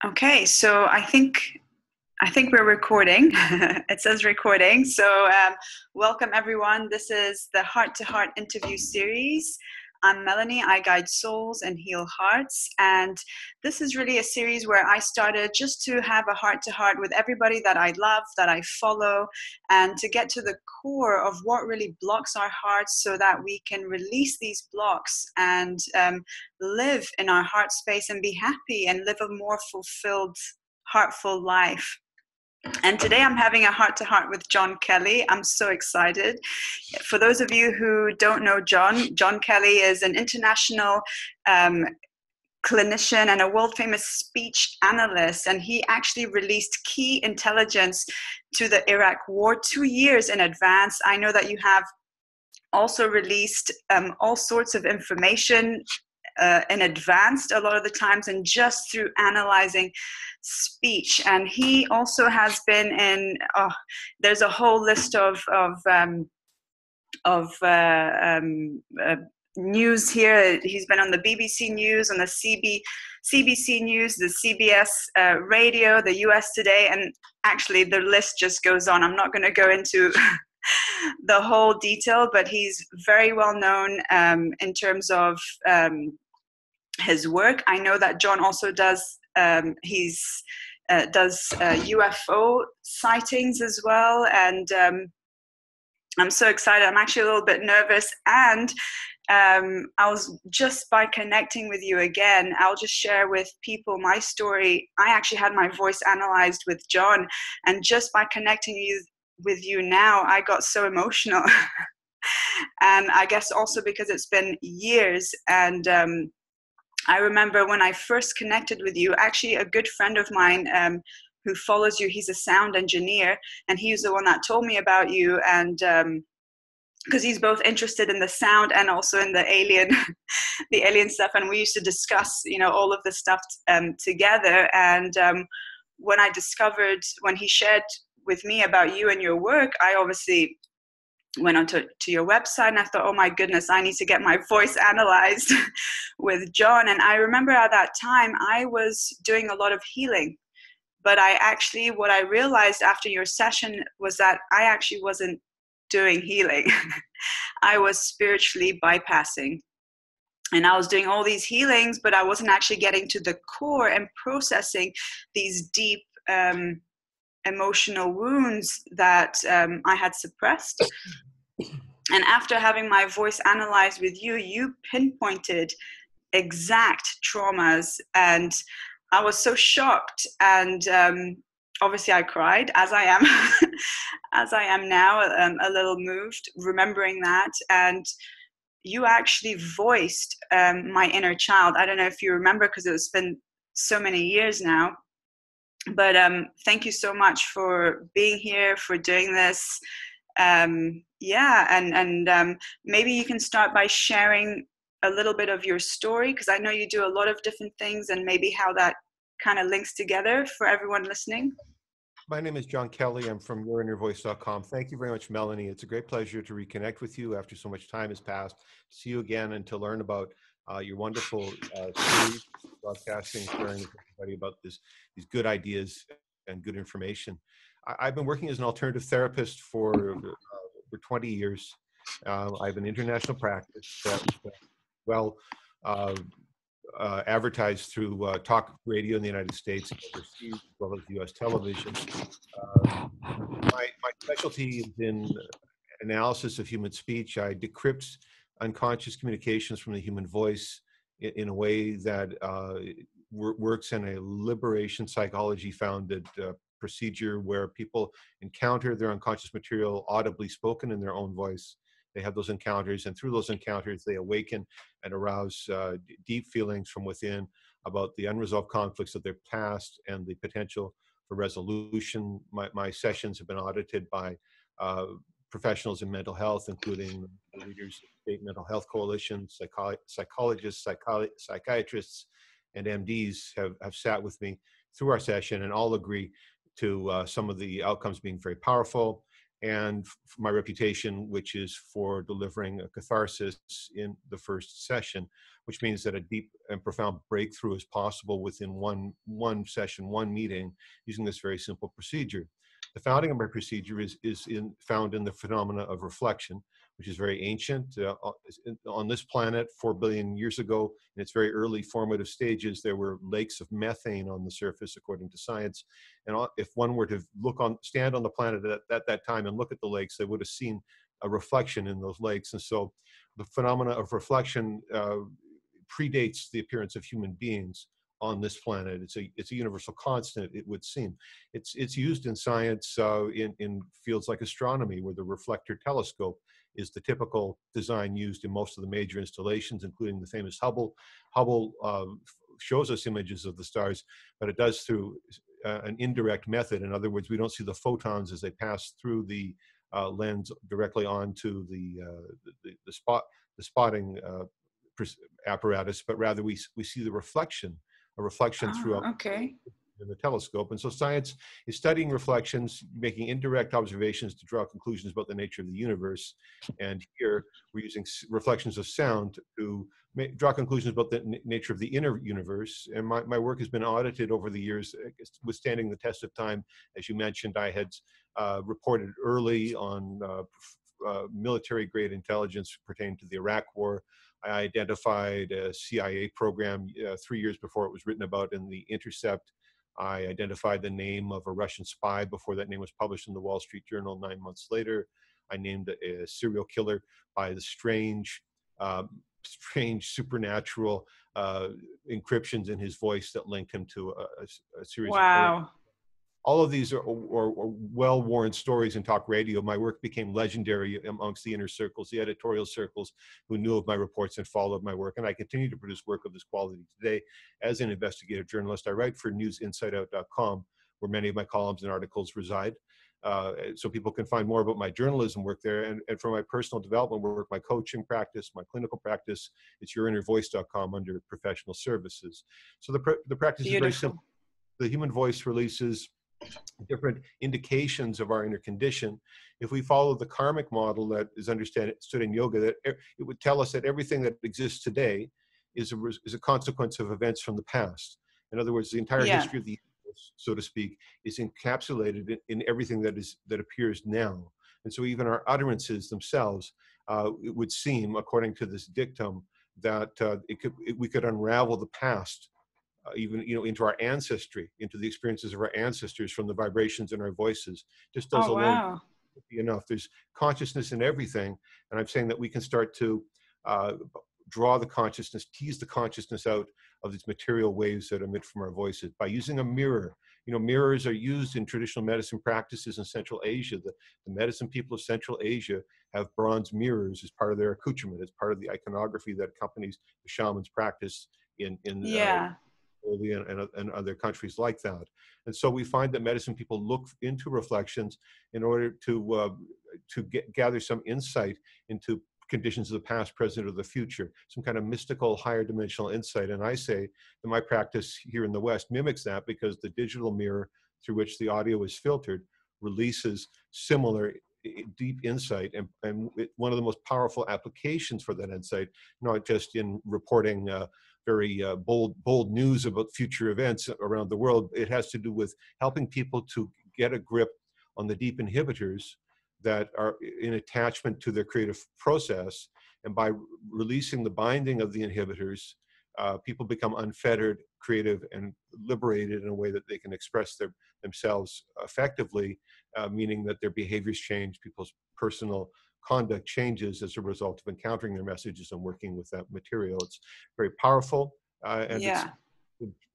Okay, so I think we're recording. It says recording. So welcome everyone. This is the Heart to Heart interview series. I'm Melanie. I guide souls and heal hearts. And this is really a series where I started just to have a heart to heart with everybody that I love, that I follow, and to get to the core of what really blocks our hearts so that we can release these blocks and live in our heart space and be happy and live a more fulfilled, heartful life. And today I'm having a heart-to-heart with Jon Kelly. I'm so excited. For those of you who don't know Jon Kelly is an international clinician and a world-famous speech analyst, and he actually released key intelligence to the Iraq war 2 years in advance. I know that you have also released all sorts of information in advance a lot of the times, and just through analyzing speech. And he also has been in there's a whole list of news here. He's been on the BBC News, on the CBC News, the CBS Radio, the US Today, and actually the list just goes on. I'm not going to go into the whole detail, but he's very well known in terms of his work. I know that Jon also does UFO sightings as well, and I'm so excited. I'm actually a little bit nervous, and I was just by connecting with you again, I'll just share with people my story. I actually had my voice analyzed with Jon, and just by connecting with you now, I got so emotional. And I guess also because it's been years, and I remember when I first connected with you, actually a good friend of mine who follows you, he's a sound engineer, and he was the one that told me about you, and because he's both interested in the sound and also in the alien stuff, and we used to discuss, all of the stuff together. And when he shared with me about you and your work, I obviously went on to your website, and I thought, oh my goodness, I need to get my voice analyzed with Jon. And I remember at that time I was doing a lot of healing, but what I realized after your session was that I actually wasn't doing healing. I was spiritually bypassing, and I was doing all these healings, but I wasn't actually getting to the core and processing these deep emotional wounds that I had suppressed. And after having my voice analyzed with you, you pinpointed exact traumas, and I was so shocked. And obviously I cried, as I am as I am now, a little moved remembering that. And you actually voiced my inner child. I don't know if you remember, because it's been so many years now. But thank you so much for being here, for doing this. Maybe you can start by sharing a little bit of your story, because I know you do a lot of different things, and maybe how that kind of links together for everyone listening. My name is Jon Kelly. I'm from yourinnervoice.com. Thank you very much, Melanie. It's a great pleasure to reconnect with you after so much time has passed, to see you again, and to learn about your wonderful series, broadcasting, sharing with everybody about these good ideas and good information. I've been working as an alternative therapist for 20 years. I have an international practice that's advertised through talk radio in the United States, overseas, as well as U.S. television. My specialty is in analysis of human speech. I decrypt unconscious communications from the human voice in a way that works in a liberation psychology founded procedure, where people encounter their unconscious material audibly spoken in their own voice. They have those encounters, and through those encounters, they awaken and arouse deep feelings from within about the unresolved conflicts of their past and the potential for resolution. My sessions have been audited by professionals in mental health, including the leaders of state mental health coalitions, psychologists, psychiatrists, and MDs have sat with me through our session, and all agree to some of the outcomes being very powerful. and my reputation, which is for delivering a catharsis in the first session, which means that a deep and profound breakthrough is possible within one session, one meeting, using this very simple procedure. The founding of my procedure is found in the phenomena of reflection, which is very ancient. On this planet, 4 billion years ago, in its very early formative stages, there were lakes of methane on the surface, according to science. And if one were to stand on the planet at that time and look at the lakes, they would have seen a reflection in those lakes. And so the phenomena of reflection predates the appearance of human beings on this planet. It's a universal constant, it would seem. It's used in science in fields like astronomy, where the reflector telescope is the typical design used in most of the major installations, including the famous Hubble. Hubble shows us images of the stars, but it does through an indirect method. In other words, we don't see the photons as they pass through the lens directly onto the spotting apparatus, but rather we see the reflection, a reflection throughout in the telescope. And so science is studying reflections, making indirect observations to draw conclusions about the nature of the universe. And here we're using reflections of sound to draw conclusions about the nature of the inner universe. And my work has been audited over the years, withstanding the test of time. As you mentioned, I had reported early on military-grade intelligence pertaining to the Iraq War. I identified a CIA program 3 years before it was written about in The Intercept. I identified the name of a Russian spy before that name was published in the Wall Street Journal 9 months later. I named a serial killer by the strange supernatural encryptions in his voice that linked him to a series of all of these are well-worn stories in talk radio. My work became legendary amongst the inner circles, the editorial circles, who knew of my reports and followed my work. And I continue to produce work of this quality today as an investigative journalist. I write for newsinsideout.com, where many of my columns and articles reside. So people can find more about my journalism work there. And for my personal development work, my coaching practice, my clinical practice, it's yourinnervoice.com under professional services. So the practice is very simple. The human voice releases different indications of our inner condition. If we follow the karmic model that is understood in yoga, that it would tell us that everything that exists today is a consequence of events from the past. In other words, the entire history of the universe, so to speak, is encapsulated in everything that appears now. And so even our utterances themselves, it would seem, according to this dictum, that we could unravel the past, even into our ancestry, into the experiences of our ancestors from the vibrations in our voices. Just does alone be enough. There's consciousness in everything, and I'm saying that we can start to draw the consciousness, tease the consciousness out of these material waves that emit from our voices by using a mirror. Mirrors are used in traditional medicine practices in Central Asia. The medicine people of Central Asia have bronze mirrors as part of their accoutrement, as part of the iconography that accompanies the shaman's practice in and other countries like that. And so we find that medicine people look into reflections in order to gather some insight into conditions of the past, present, or the future, some kind of mystical, higher dimensional insight. And I say that my practice here in the West mimics that, because the digital mirror through which the audio is filtered releases similar deep insight, and one of the most powerful applications for that insight, not just in reporting very bold news about future events around the world. It has to do with helping people to get a grip on the deep inhibitors that are in attachment to their creative process. And by releasing the binding of the inhibitors, people become unfettered, creative, and liberated in a way that they can express themselves effectively, meaning that their behaviors change, people's personal conduct changes as a result of encountering their messages and working with that material. It's very powerful, and it's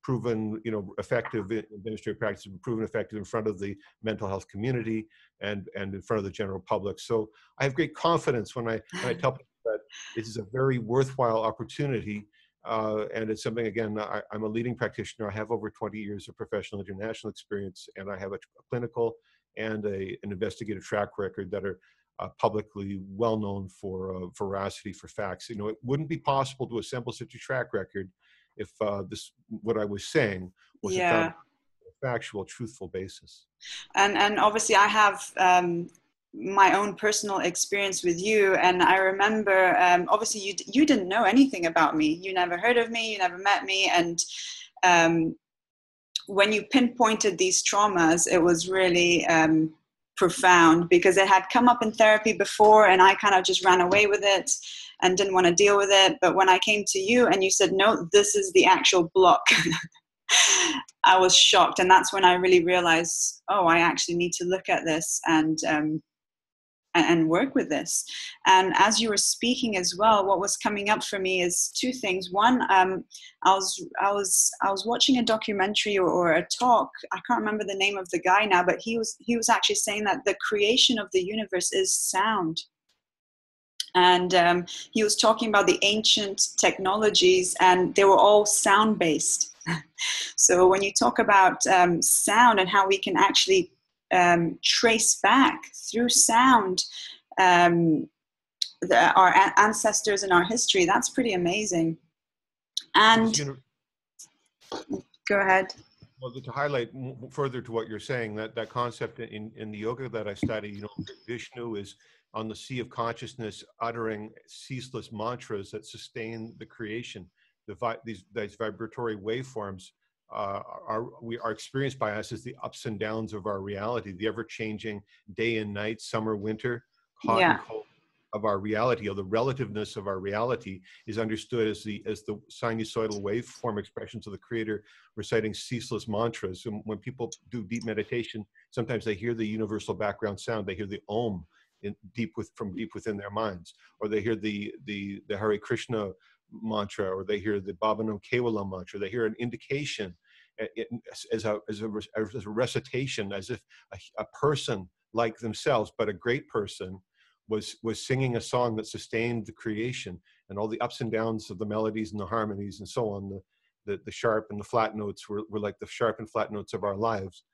proven, effective in administrative practice, proven effective in front of the mental health community and in front of the general public. So I have great confidence when I tell people that this is a very worthwhile opportunity. And it's something, again, I'm a leading practitioner. I have over 20 years of professional international experience, and I have a clinical and an investigative track record that are publicly well known for veracity, for facts. It wouldn't be possible to assemble such a track record if what I was saying wasn't found on a factual, truthful basis. And obviously I have my own personal experience with you. And I remember, obviously you didn't know anything about me. You never heard of me, you never met me. And when you pinpointed these traumas, it was really profound, because it had come up in therapy before and I kind of just ran away with it and didn't want to deal with it. But when I came to you and you said, no, this is the actual block, I was shocked. And that's when I really realized, oh, I actually need to look at this and work with this. And as you were speaking as well, what was coming up for me is two things. One, I was watching a documentary or a talk. I can't remember the name of the guy now, but he was actually saying that the creation of the universe is sound. And he was talking about the ancient technologies, and they were all sound based. So when you talk about sound and how we can actually trace back through sound our ancestors and our history, that's pretty amazing. And go ahead. Well, to highlight further to what you're saying, that concept in the yoga that I study, you know, Vishnu is on the sea of consciousness, uttering ceaseless mantras that sustain the creation. These vibratory waveforms are experienced by us as the ups and downs of our reality, the ever-changing day and night, summer, winter, hot and cold of our reality, or the relativeness of our reality is understood as the sinusoidal waveform expressions of the Creator reciting ceaseless mantras. And when people do deep meditation, sometimes they hear the universal background sound. They hear the Om from deep within their minds, or they hear the Hare Krishna mantra, or they hear the Bhavanam Kevalam mantra. They hear an indication as a recitation, as if a person like themselves, but a great person, was singing a song that sustained the creation, and all the ups and downs of the melodies and the harmonies and so on. The sharp and the flat notes were like the sharp and flat notes of our lives.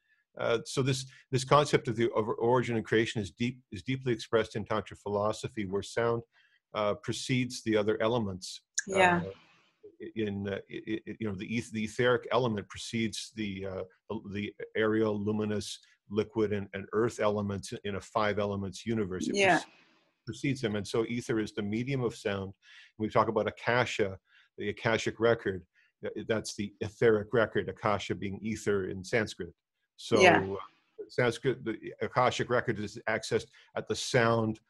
So this concept of the origin and creation is deeply expressed in Tantric philosophy, where sound precedes the other elements. Yeah. You know, the etheric element precedes the aerial, luminous, liquid, and earth elements in a 5 elements universe. It precedes them, and so ether is the medium of sound. When we talk about Akasha, the Akashic record, that's the etheric record. Akasha being ether in Sanskrit. So Sanskrit, the Akashic record is accessed at the sound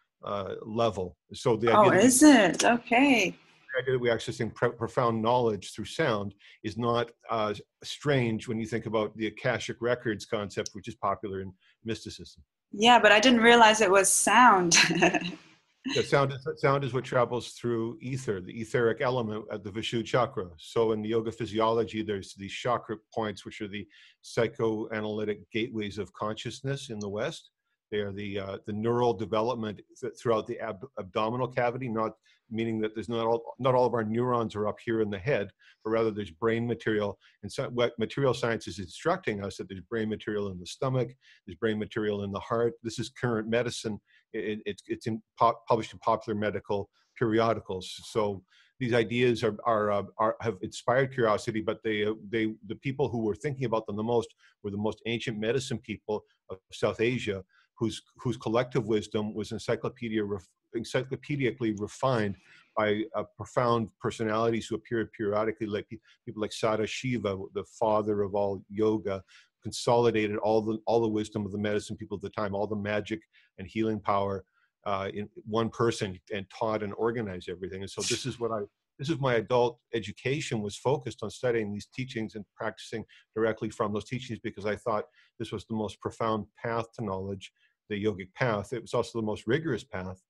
level. So the idea is it? Okay. The idea that we accessing profound knowledge through sound is not strange when you think about the Akashic records concept, which is popular in mysticism. Yeah, but I didn't realize it was sound. Yeah, sound is what travels through ether, the etheric element at the Vishuddha chakra. So in the yoga physiology, there's these chakra points, which are the psychoanalytic gateways of consciousness in the West. They are the neural development throughout the abdominal cavity, not meaning that there's not all of our neurons are up here in the head, but rather there's brain material. And so what material science is instructing us, that there's brain material in the stomach, there's brain material in the heart. This is current medicine. It's published in popular medical periodicals. So these ideas have inspired curiosity, but the people who were thinking about them the most were the most ancient medicine people of South Asia, whose collective wisdom was encyclopedically refined by profound personalities who appeared periodically, like people like Sadashiva, the father of all yoga, consolidated all the wisdom of the medicine people at the time, all the magic and healing power in one person, and taught and organized everything. And so this is my adult education was focused on studying these teachings and practicing directly from those teachings, because I thought this was the most profound path to knowledge, the yogic path. It was also the most rigorous path.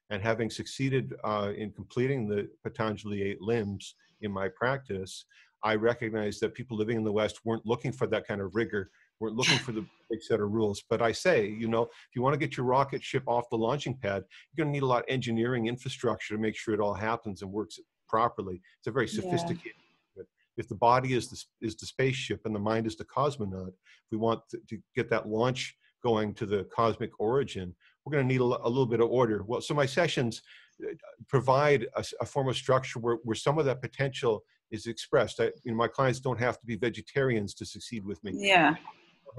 And having succeeded in completing the Patanjali 8 limbs in my practice, I recognized that people living in the West weren't looking for that kind of rigor, weren't looking for the big set of rules. But I say, you know, if you want to get your rocket ship off the launching pad, you're going to need a lot of engineering infrastructure to make sure it all happens and works properly. It's a very sophisticated. If the body is the spaceship and the mind is the cosmonaut, if we want to get that launch going to the cosmic origin, we're going to need a little bit of order. Well, so my sessions provide a form of structure where some of that potential is expressed. My clients don't have to be vegetarians to succeed with me. Yeah.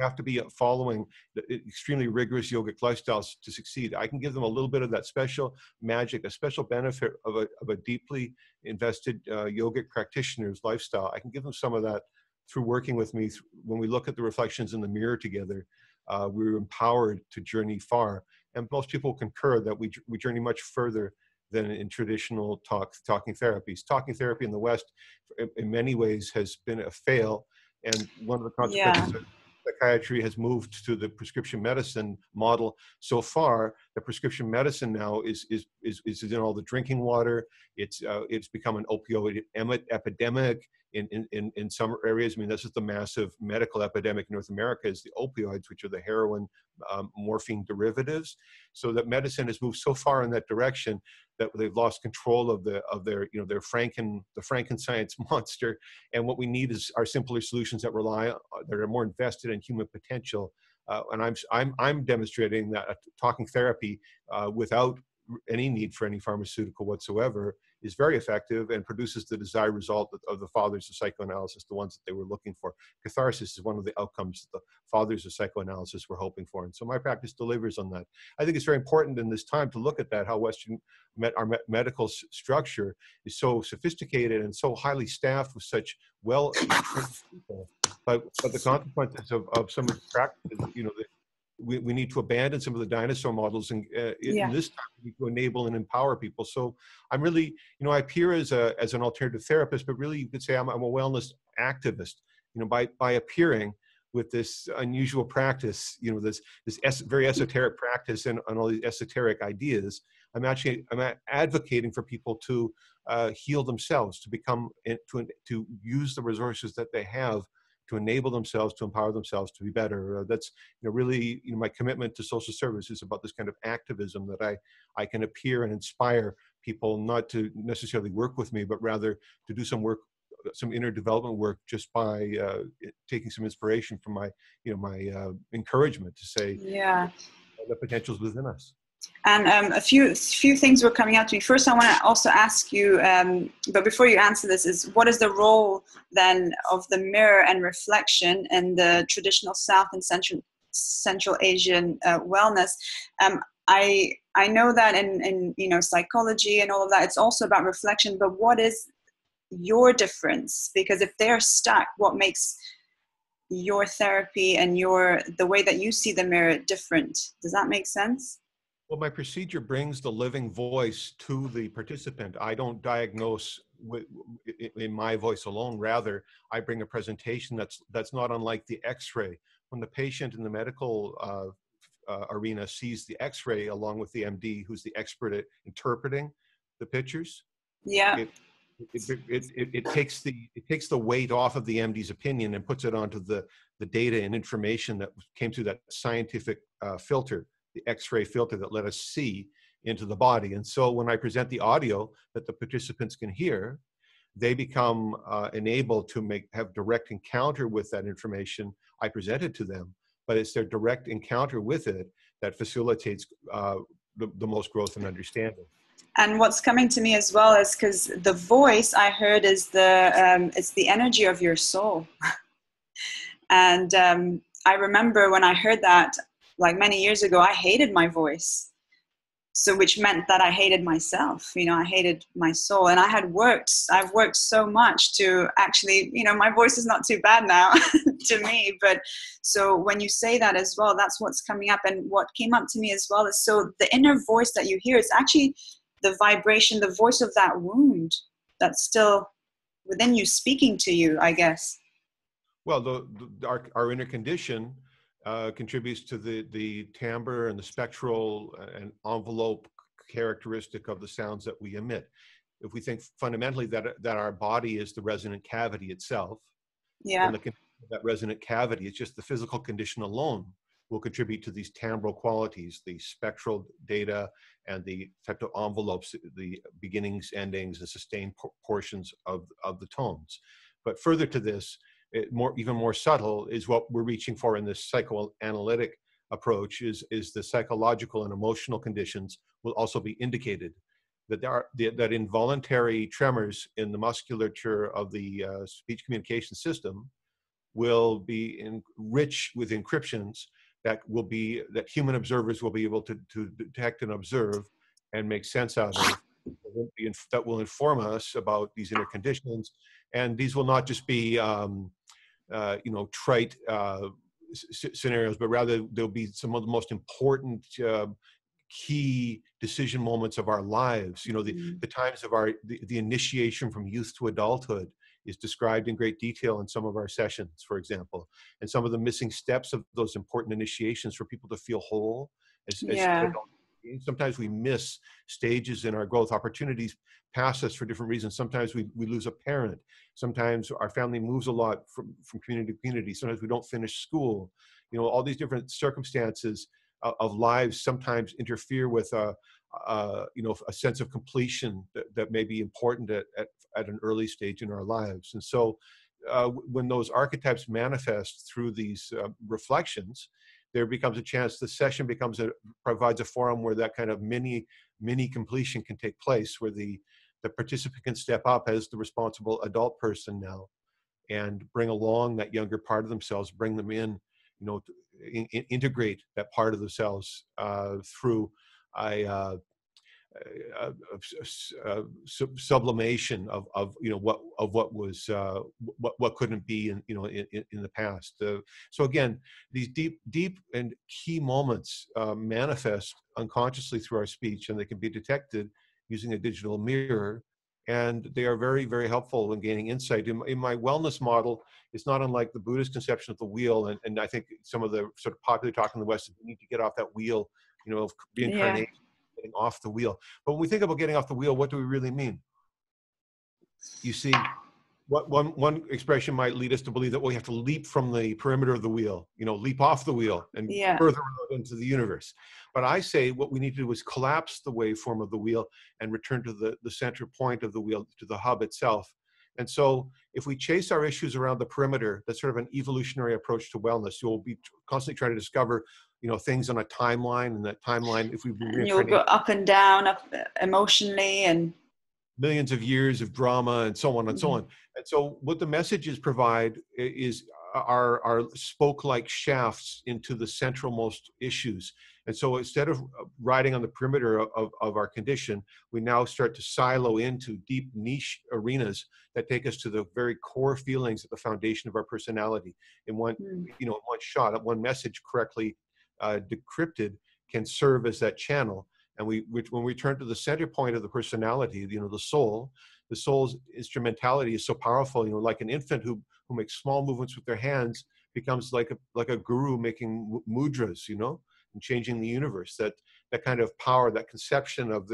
have to be following extremely rigorous yogic lifestyles to succeed. I can give them a little bit of that special magic, a special benefit of a deeply invested yogic practitioner's lifestyle. I can give them some of that through working with me. When we look at the reflections in the mirror together, we're empowered to journey far. And most people concur that we journey much further than in traditional talking therapies. Talking therapy in the West, in many ways, has been a fail. And one of the consequences of psychiatry has moved to the prescription medicine model so far. The prescription medicine now is in all the drinking water. It's become an opioid epidemic in some areas. I mean, this is the massive medical epidemic in North America, is the opioids, which are the heroin, morphine derivatives. So that medicine has moved so far in that direction that they've lost control of their Frankenstein's monster. And what we need are simpler solutions that are more invested in human potential. And I'm demonstrating that talking therapy without any need for any pharmaceutical whatsoever is very effective and produces the desired result of the fathers of psychoanalysis, the ones that they were looking for. Catharsis is one of the outcomes that the fathers of psychoanalysis were hoping for. And so my practice delivers on that. I think it's very important in this time to look at that, how Western medical structure is so sophisticated and so highly staffed with such well-trained people. But the consequences of some of the practices, we need to abandon some of the dinosaur models, and in this time we need to enable and empower people. So I'm really, I appear as an alternative therapist, but really you could say I'm a wellness activist. By appearing with this unusual practice, this very esoteric practice and all these esoteric ideas, I'm advocating for people to heal themselves, to become, to use the resources that they have to enable themselves, to empower themselves to be better. That's really my commitment to social service is about this kind of activism, that I can appear and inspire people not to necessarily work with me, but rather to do some work, some inner development work, just by taking some inspiration from my encouragement to say the potentials within us. And a few things were coming out to me. First, I want to also ask you, but before you answer this, is what is the role then of the mirror and reflection in the traditional South and Central Asian wellness? I know that in psychology and all of that, it's also about reflection. But what is your difference? Because if they're stuck, what makes your therapy and the way that you see the mirror different? Does that make sense? Well, my procedure brings the living voice to the participant. I don't diagnose in my voice alone. Rather, I bring a presentation that's not unlike the X-ray. When the patient in the medical arena sees the X-ray along with the MD, who's the expert at interpreting the pictures, it takes the weight off of the MD's opinion and puts it onto the data and information that came through that scientific filter, the X-ray filter that let us see into the body. And so when I present the audio that the participants can hear, they become enabled to have direct encounter with that information I presented to them. But it's their direct encounter with it that facilitates the most growth and understanding. And what's coming to me as well is because the voice I heard is it's the energy of your soul. And I remember when I heard that, like many years ago, I hated my voice. So which meant that I hated myself, I hated my soul. And I've worked so much to actually, my voice is not too bad now to me. But so when you say that as well, that's what's coming up. And what came up to me as well is, so the inner voice that you hear is actually the vibration, the voice of that wound that's still within you speaking to you, I guess. Well, our inner condition contributes to the timbre and the spectral and envelope characteristic of the sounds that we emit. If we think fundamentally that our body is the resonant cavity itself, and that resonant cavity, it's just the physical condition alone will contribute to these timbral qualities, the spectral data and the type of envelopes, the beginnings, endings, and sustained portions of the tones. But further to this, even more subtle is what we're reaching for in this psychoanalytic approach is the psychological and emotional conditions will also be indicated. That involuntary tremors in the musculature of the speech communication system will be rich with encryptions that human observers will be able to detect and observe and make sense out of, that will inform us about these inner conditions. And these will not just be trite scenarios, but rather there'll be some of the most important key decision moments of our lives. The times of the initiation from youth to adulthood is described in great detail in some of our sessions, for example, and some of the missing steps of those important initiations for people to feel whole as adults. Sometimes we miss stages in our growth. Opportunities pass us for different reasons. Sometimes we lose a parent. Sometimes our family moves a lot from community to community. Sometimes we don't finish school. All these different circumstances of lives sometimes interfere with a sense of completion that may be important at an early stage in our lives. And so when those archetypes manifest through these reflections, there becomes a chance, the session provides a forum where that kind of mini completion can take place, where the participant can step up as the responsible adult person now and bring along that younger part of themselves, bring them integrate that part of themselves through sublimation of what couldn't be in the past. So again, these deep and key moments manifest unconsciously through our speech, and they can be detected using a digital mirror. And they are very, very helpful in gaining insight. In my wellness model, it's not unlike the Buddhist conception of the wheel. And I think some of the sort of popular talk in the West is we need to get off that wheel, of reincarnation, getting off the wheel. But when we think about getting off the wheel, what do we really mean? You see, what one expression might lead us to believe that we have to leap from the perimeter of the wheel, leap off the wheel and further out into the universe. But I say what we need to do is collapse the waveform of the wheel and return to the center point of the wheel, to the hub itself. And so if we chase our issues around the perimeter, that's sort of an evolutionary approach to wellness. You'll be constantly trying to discover, things on a timeline, and that timeline, if we you'll go up and down, up emotionally, and millions of years of drama and so on and so on. And so what the messages provide is our spoke-like shafts into the centralmost issues. And so instead of riding on the perimeter of our condition, we now start to silo into deep niche arenas that take us to the very core feelings at the foundation of our personality. In one shot, one message correctly decrypted can serve as that channel. And when we turn to the center point of the personality, the soul's instrumentality is so powerful. Like an infant who makes small movements with their hands becomes like a guru making mudras, and changing the universe. That kind of power, that conception of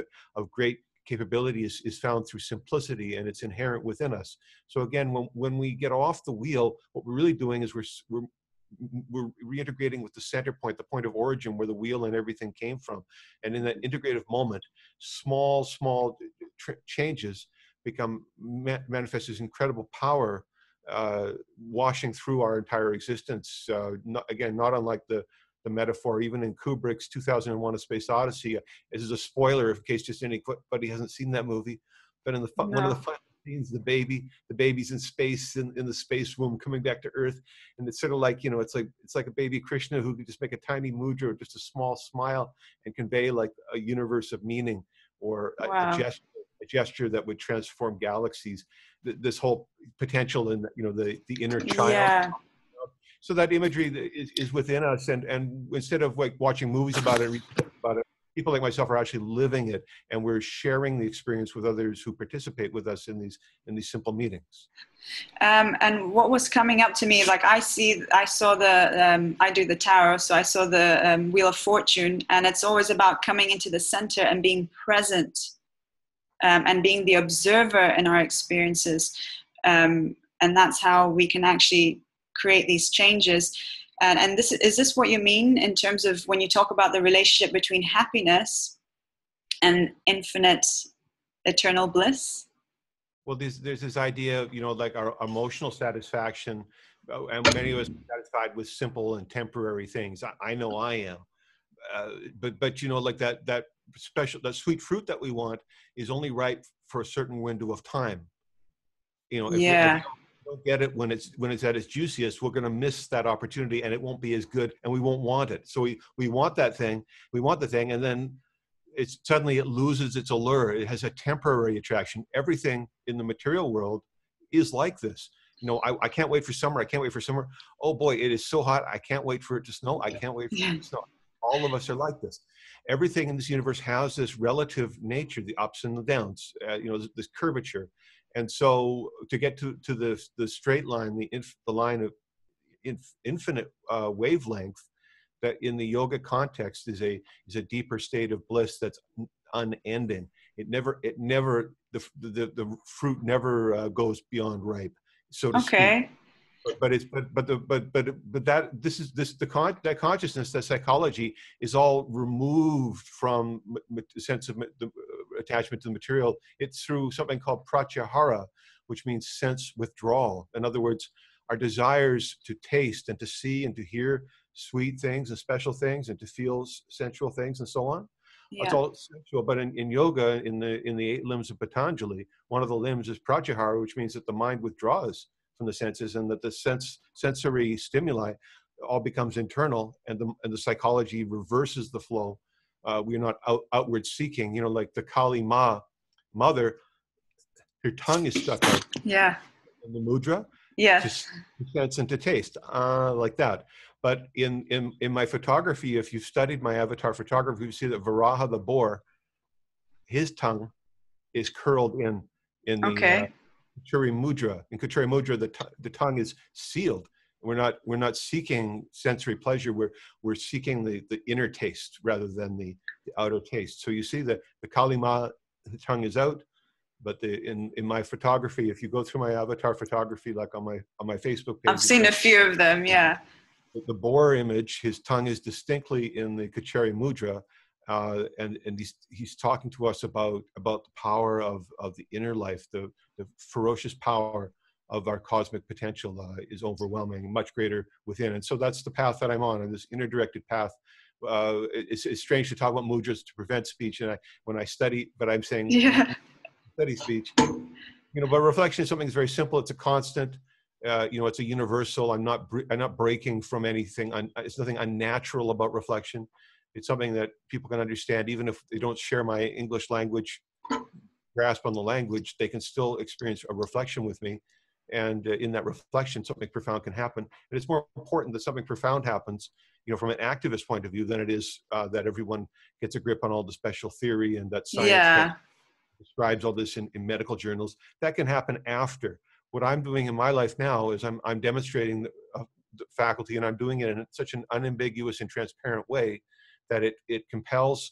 great capability is found through simplicity, and it's inherent within us. So again, when we get off the wheel, what we're really doing is we're reintegrating with the center point, the point of origin where the wheel and everything came from. And in that integrative moment, small changes manifest as incredible power, washing through our entire existence. Not unlike the metaphor, even in Kubrick's 2001: A Space Odyssey. This is a spoiler in case just anybody hasn't seen that movie. But in one of the final scenes, the baby's in space, in the space womb, coming back to Earth, and it's sort of like it's like a baby Krishna who could just make a tiny mudra, or just a small smile, and convey like a universe of meaning, or a gesture that would transform galaxies. This whole potential in the inner child. Yeah. So that imagery is within us, and instead of like watching movies about it, people like myself are actually living it, and we're sharing the experience with others who participate with us in these simple meetings. And what was coming up to me, like I saw the I do the tarot, so I saw the Wheel of Fortune, and it's always about coming into the center and being present, and being the observer in our experiences, and that's how we can actually create these changes. And is this what you mean in terms of when you talk about the relationship between happiness and infinite eternal bliss? Well, there's this idea of, like our emotional satisfaction, and many of us are satisfied with simple and temporary things. I know I am, but like that sweet fruit that we want is only right for a certain window of time. If don't get it when it's at its juiciest, we're going to miss that opportunity, and it won't be as good, and we won't want it. So we want that thing, and then it loses its allure. It has a temporary attraction. Everything in the material world is like this. I can't wait for summer. I can't wait for summer. Oh boy, it is so hot. I can't wait for it to snow. I can't wait for it to snow. All of us are like this. Everything in this universe has this relative nature, the ups and the downs, this curvature. And so to get to the straight line, the line of infinite wavelength, that in the yoga context is a deeper state of bliss that's unending. The fruit never goes beyond ripe, so to speak. That consciousness, that psychology is all removed from the sense of the attachment to the material. It's through something called Pratyahara, which means sense withdrawal. In other words, our desires to taste and to see and to hear sweet things and special things and to feel sensual things and so on. Yeah. It's all sensual. But in yoga, in the 8 limbs of Patanjali, one of the limbs is Pratyahara, which means that the mind withdraws from the senses, and that the sensory stimuli all becomes internal, and the psychology reverses the flow. We're not outward seeking, like the Kali Ma mother, her tongue is stuck out in the mudra, to sense and to taste, like that. But in my photography, if you've studied my avatar photography, you see that Varaha the boar, his tongue is curled in the Kuchari mudra. In Kuchari mudra, the tongue is sealed. We're not seeking sensory pleasure. We're seeking the inner taste rather than the outer taste. So you see that the Kali Ma, the tongue is out, but in my photography, if you go through my avatar photography, like on my Facebook page, I've seen a few of them. Yeah. The boar image, his tongue is distinctly in the Kuchari mudra. And he's talking to us about the power of the inner life, the ferocious power of our cosmic potential is overwhelming, much greater within. And so that's the path that I'm on this inner directed path. It's strange to talk about mudras to prevent speech, and when I study, but I'm saying study speech. But reflection is something that's very simple. It's a constant. It's a universal. I'm not breaking from anything. It's nothing unnatural about reflection. It's something that people can understand, even if they don't share my English language grasp on the language. They can still experience a reflection with me, and in that reflection, something profound can happen. And it's more important that something profound happens, from an activist point of view, than it is that everyone gets a grip on all the special theory and that science describes all this in medical journals. That can happen after. What I'm doing in my life now is I'm demonstrating the faculty, and I'm doing it in such an unambiguous and transparent way that it compels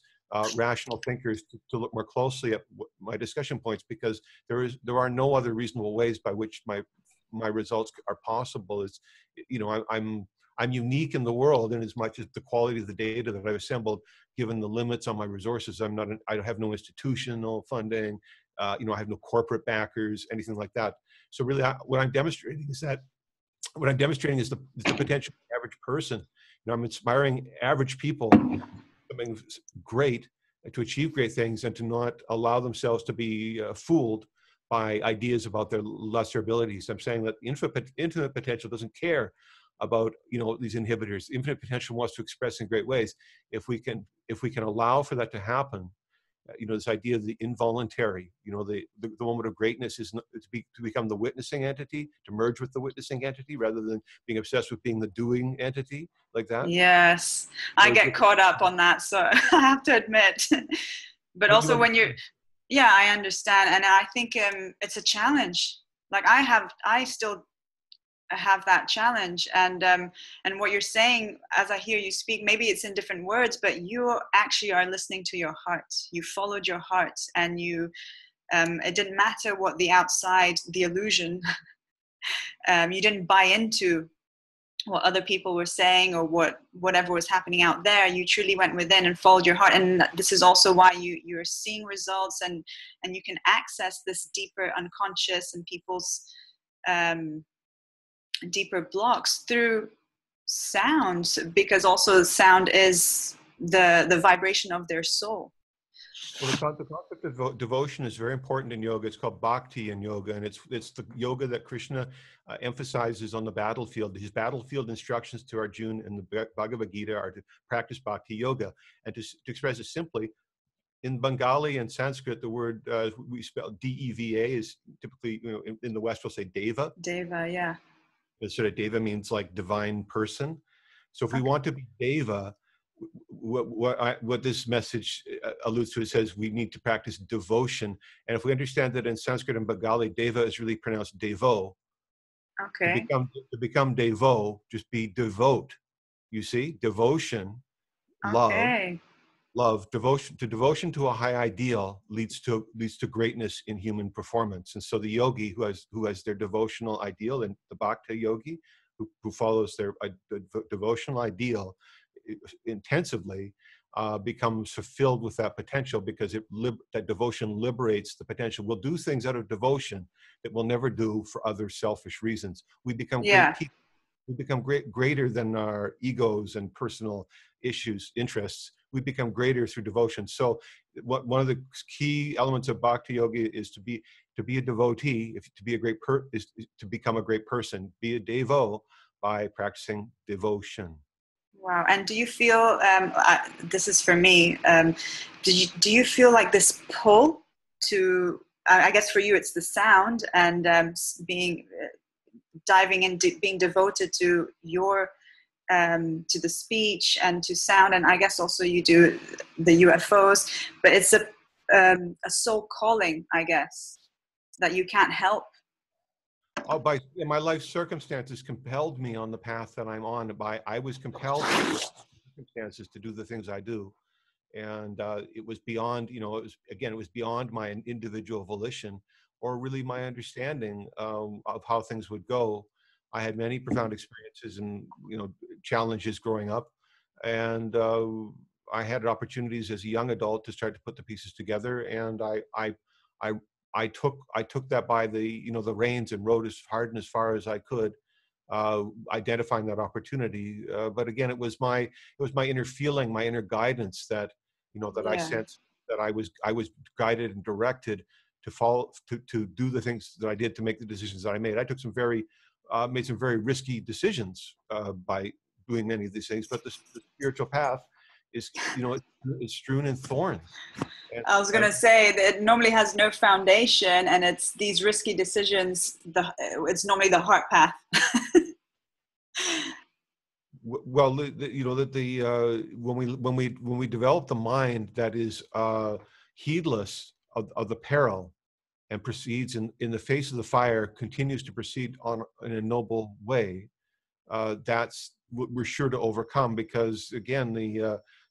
rational thinkers to look more closely at my discussion points, because there are no other reasonable ways by which my results are possible. It's, I'm unique in the world in as much as the quality of the data that I've assembled, given the limits on my resources. I have no institutional funding. I have no corporate backers, anything like that. So really, what I'm demonstrating is the potential of the average person. I'm inspiring average people something great, to achieve great things, and to not allow themselves to be fooled by ideas about their lesser abilities. I'm saying that infinite potential doesn't care about these inhibitors. Infinite potential wants to express in great ways. If we can allow for that to happen, this idea of the involuntary, the moment of greatness is to become the witnessing entity, to merge with the witnessing entity, rather than being obsessed with being the doing entity, like that. Yes, I get caught up on that, so I have to admit. But also when I understand, and I think it's a challenge. Like I still have that challenge, and what you're saying, as I hear you speak, maybe it's in different words, but you actually are listening to your heart. You followed your heart, and you it didn't matter what the outside, the illusion, you didn't buy into what other people were saying or whatever was happening out there. You truly went within and followed your heart, and this is also why you're seeing results, and you can access this deeper unconscious and people's deeper blocks through sound, because also sound is the vibration of their soul. Well, the concept of devotion is very important in yoga. It's called Bhakti in yoga, and it's the yoga that Krishna emphasizes on the battlefield. His battlefield instructions to Arjuna in the Bhagavad Gita are to practice Bhakti yoga. And to express it simply, in Bengali and Sanskrit, the word we spell D-E-V-A is typically, in the West we'll say Deva. Deva, yeah. Sort of Deva means like divine person. So if we Okay. want to be Deva, what this message alludes to, it says we need to practice devotion. And if we understand that in Sanskrit and Bengali, Deva is really pronounced Devo. Okay. To become Devo, just be devote. You see, devotion, love, Okay. devotion to a high ideal leads to greatness in human performance. And so the yogi who has their devotional ideal, and the bhakti yogi who follows their devotional ideal intensively, becomes fulfilled with that potential, because that devotion liberates the potential. We'll do things out of devotion that we'll never do for other selfish reasons. We become great Yeah. people. We become greater than our egos and personal interests. We become greater through devotion. So one of the key elements of bhakti yoga is to be a devotee. To be a great is to become a great person. Be a devo by practicing devotion. Wow. And do you feel, this is for me, do you feel like this pull to, I guess for you it's the sound and diving in, being devoted to your, to the speech and to sound, and I guess also you do the UFOs, but it's a soul calling, I guess, that you can't help. My life circumstances compelled me on the path that I'm on. I was compelled by circumstances to do the things I do, and it was beyond, it was beyond my individual volition or really my understanding of how things would go. I had many profound experiences and challenges growing up, and I had opportunities as a young adult to start to put the pieces together, and I took that by the the reins and rode as hard and as far as I could, identifying that opportunity. But again, it was my inner feeling, my inner guidance that I sensed that I was guided and directed to follow, to do the things that I did, to make the decisions that I made. I took made some very risky decisions by doing many of these things, but the spiritual path is it's strewn in thorns. I was going to say that it normally has no foundation, and it's these risky decisions. It's normally the heart path. Well, when we develop the mind that is heedless of the peril and proceeds in the face of the fire, continues to proceed in a noble way, that's what we're sure to overcome, because again,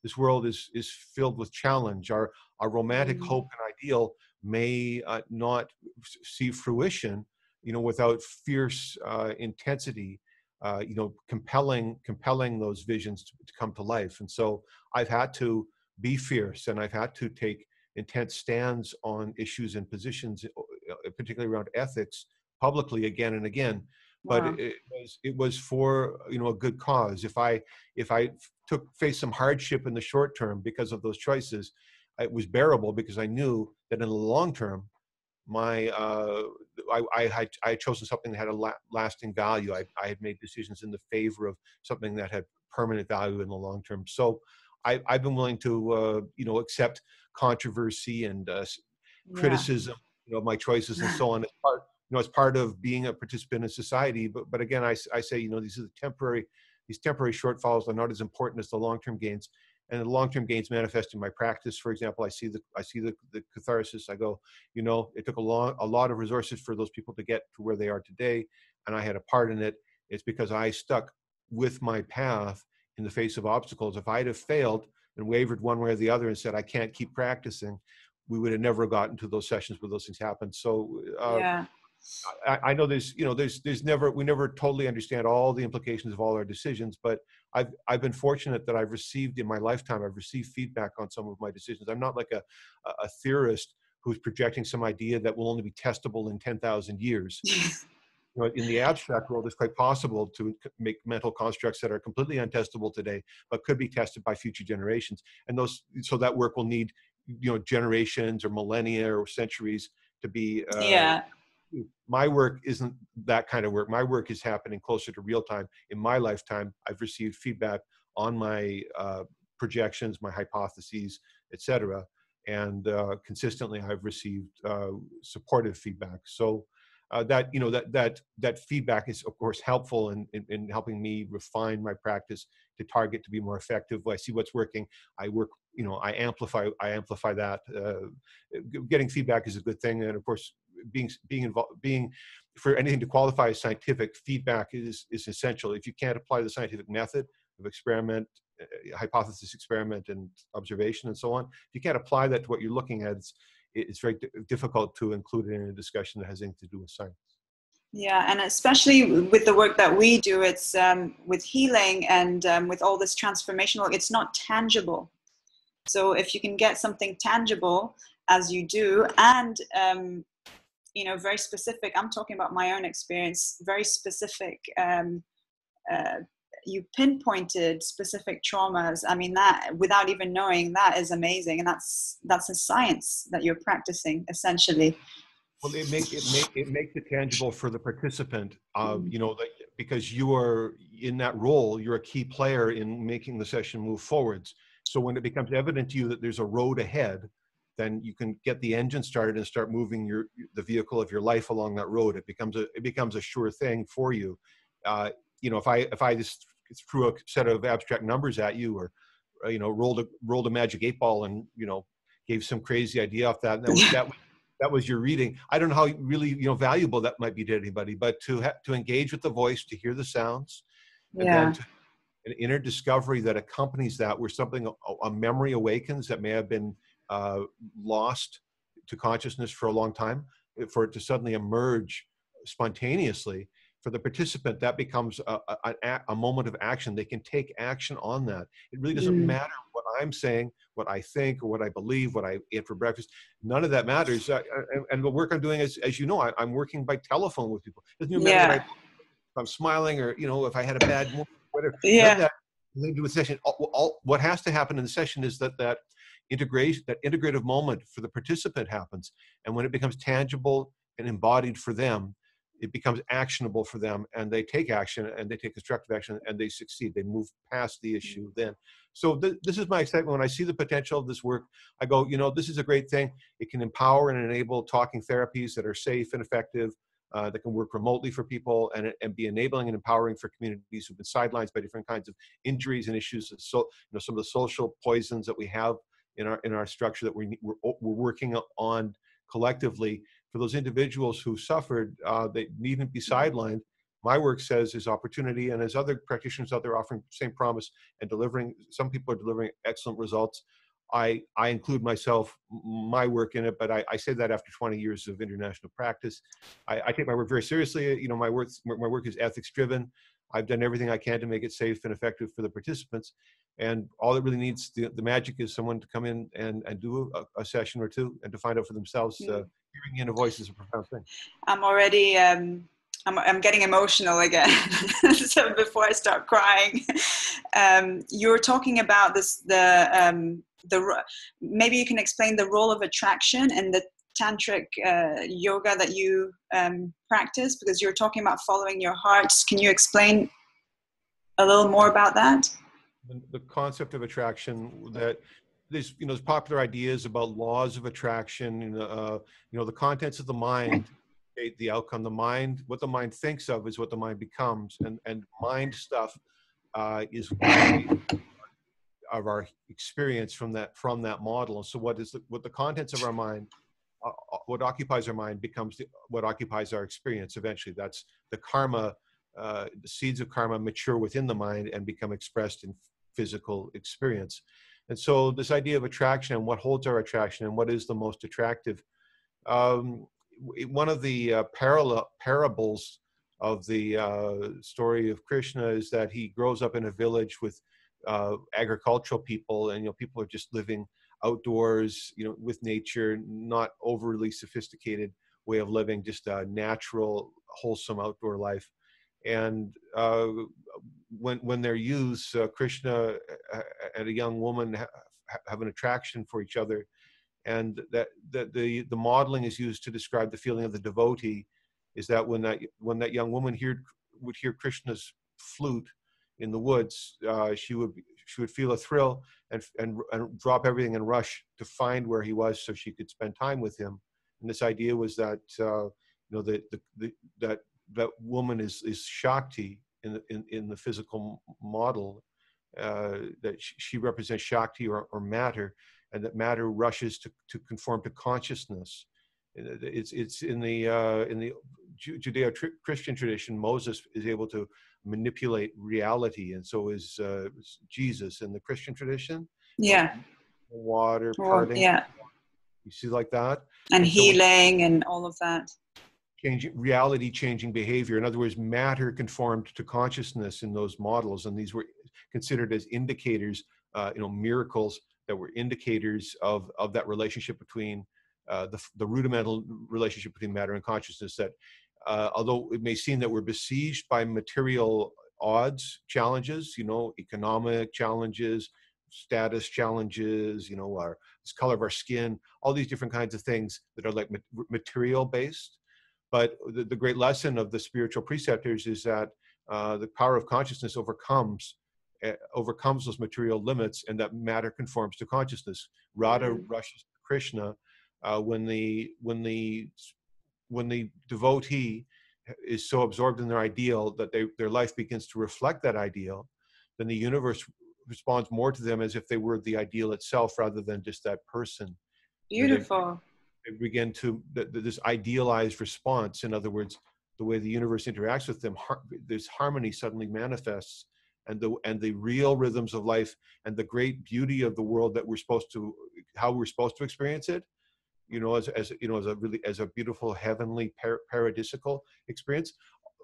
this world is filled with challenge. Our romantic hope and ideal may not see fruition, without fierce intensity, compelling those visions to come to life. And so I've had to be fierce, and I've had to take intense stands on issues and positions, particularly around ethics, publicly again and again. Wow. But it was for a good cause. If I faced some hardship in the short term because of those choices, it was bearable, because I knew that in the long term, I had chosen something that had a lasting value. I had made decisions in the favor of something that had permanent value in the long term. So I've been willing to accept controversy and criticism of my choices and so on. As part of being a participant in society. But again, I say, these are these temporary shortfalls are not as important as the long-term gains. And the long-term gains manifest in my practice. For example, I see the catharsis. I go, it took a lot of resources for those people to get to where they are today, and I had a part in it. It's because I stuck with my path in the face of obstacles. If I'd have failed and wavered one way or the other and said I can't keep practicing, we would have never gotten to those sessions where those things happen. So I know we never totally understand all the implications of all our decisions, but I've been fortunate that I've received in my lifetime, I've received feedback on some of my decisions. I'm not like a theorist who's projecting some idea that will only be testable in 10,000 years. In the abstract world, it's quite possible to make mental constructs that are completely untestable today, but could be tested by future generations. And so that work will need generations or millennia or centuries to be. Yeah. My work isn't that kind of work. My work is happening closer to real time. In my lifetime, I've received feedback on my projections, my hypotheses, etc. And consistently, I've received supportive feedback. So that feedback is, of course, helpful in helping me refine my practice to target to be more effective. I see what's working. I work, I amplify that. Getting feedback is a good thing, and of course, being involved, for anything to qualify as scientific, feedback is essential. If you can't apply the scientific method of experiment, hypothesis experiment, and observation, and so on, if you can't apply that to what you're looking at, it's very difficult to include it in a discussion that has anything to do with science. Yeah, and especially with the work that we do, it's with healing and with all this transformational, it's not tangible. So if you can get something tangible, as you do, and very specific, I'm talking about my own experience, very specific, you pinpointed specific traumas. I mean, that without even knowing, that is amazing. And that's a science that you're practicing, essentially. Well, it makes it tangible for the participant, because you are in that role, you're a key player in making the session move forwards. So when it becomes evident to you that there's a road ahead, then you can get the engine started and start moving the vehicle of your life along that road. It becomes a sure thing for you. If I just threw a set of abstract numbers at you, or rolled a magic 8-ball and gave some crazy idea off that, and that was your reading. I don't know how really valuable that might be to anybody, but to engage with the voice, to hear the sounds, and then an inner discovery that accompanies that, where something, a memory awakens that may have been lost to consciousness for a long time, for it to suddenly emerge spontaneously. For the participant, that becomes a moment of action. They can take action on that. It really doesn't matter what I'm saying, what I think, or what I believe, what I ate for breakfast. None of that matters. And the work I'm doing is, as you know, I'm working by telephone with people. It doesn't even matter if I'm smiling, or if I had a bad mood, whatever. None of that has to do with the session. What has to happen in the session is that integration, that integrative moment for the participant happens. And when it becomes tangible and embodied for them, it becomes actionable for them, and they take action, and they take constructive action, and they succeed. They move past the issue then. So this is my excitement. When I see the potential of this work, I go, this is a great thing. It can empower and enable talking therapies that are safe and effective, that can work remotely for people, and be enabling and empowering for communities who've been sidelined by different kinds of injuries and issues. So, some of the social poisons that we have in our structure that we're working on collectively. For those individuals who suffered, they needn't be sidelined. My work says is opportunity, and as other practitioners out there offering the same promise and delivering, some people are delivering excellent results. I include my work in it, but I say that after 20 years of international practice. I take my work very seriously. My work is ethics driven. I've done everything I can to make it safe and effective for the participants. And all it really needs, the magic, is someone to come in and do a session or two, and to find out for themselves. Hearing in a voice is a profound thing. I'm already, I'm getting emotional again. So before I start crying, you were talking about this, maybe you can explain the role of attraction and the Tantric yoga that you practice, because you're talking about following your heart. Can you explain a little more about that? The concept of attraction, that there's popular ideas about laws of attraction, the contents of the mind, the outcome. The mind, what the mind thinks of is what the mind becomes, and mind stuff is of our experience from that model. And so what the contents of our mind, what occupies our mind, becomes what occupies our experience eventually. That's the karma. The seeds of karma mature within the mind and become expressed in physical experience. And so this idea of attraction, and what holds our attraction, and what is the most attractive. One of the parables of the story of Krishna is that he grows up in a village with agricultural people, and people are just living outdoors, with nature, not overly sophisticated way of living, just a natural, wholesome outdoor life. And when they're youths, Krishna and a young woman have an attraction for each other, and that the modeling is used to describe the feeling of the devotee, is that when that young woman would hear Krishna's flute in the woods, she would feel a thrill and drop everything and rush to find where he was so she could spend time with him. And this idea was that that woman is Shakti in the physical model, that she represents Shakti or matter, and that matter rushes to conform to consciousness. It's in the Judeo-Christian tradition, Moses is able to manipulate reality, and so is Jesus in the Christian tradition. Yeah. Water parting. Yeah. You see, like that. And healing and all of that. Changing behavior. In other words, matter conformed to consciousness in those models, and these were considered as indicators, miracles that were indicators of that relationship between the rudimental relationship between matter and consciousness. That although it may seem that we're besieged by material odds, challenges, economic challenges, status challenges, the color of our skin, all these different kinds of things that are like material based. But the great lesson of the spiritual preceptors is that the power of consciousness overcomes those material limits, and that matter conforms to consciousness. Radha rushes to Krishna when the devotee is so absorbed in their ideal that their life begins to reflect that ideal. Then the universe responds more to them as if they were the ideal itself rather than just that person. Beautiful. They begin to this idealized response. In other words, the way the universe interacts with them, this harmony suddenly manifests, and the real rhythms of life and the great beauty of the world that how we're supposed to experience it, as a beautiful heavenly paradisical experience.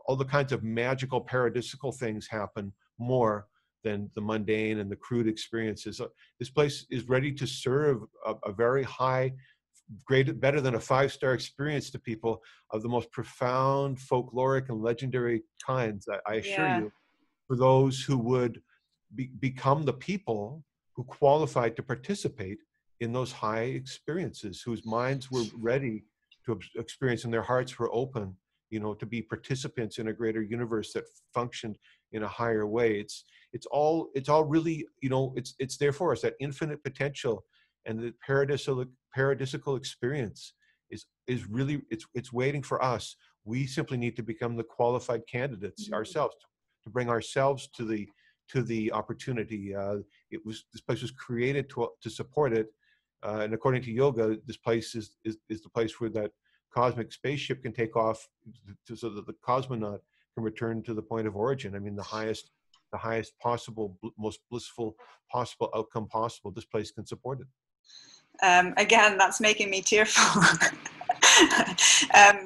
All the kinds of magical paradisical things happen more than the mundane and the crude experiences. So this place is ready to serve a very high, better than a 5-star experience to people of the most profound, folkloric, and legendary kinds. I assure you, for those who would become the people who qualified to participate in those high experiences, whose minds were ready to experience and their hearts were open, to be participants in a greater universe that functioned in a higher way. It's all really, it's there for us. That infinite potential and the paradisical experience is really, it's waiting for us. We simply need to become the qualified candidates ourselves, to bring ourselves to the opportunity. This place was created to support it, and according to yoga, this place is the place where that cosmic spaceship can take off, so that the cosmonaut can return to the point of origin. I mean, the highest possible, most blissful possible outcome possible. This place can support it. Again, that's making me tearful.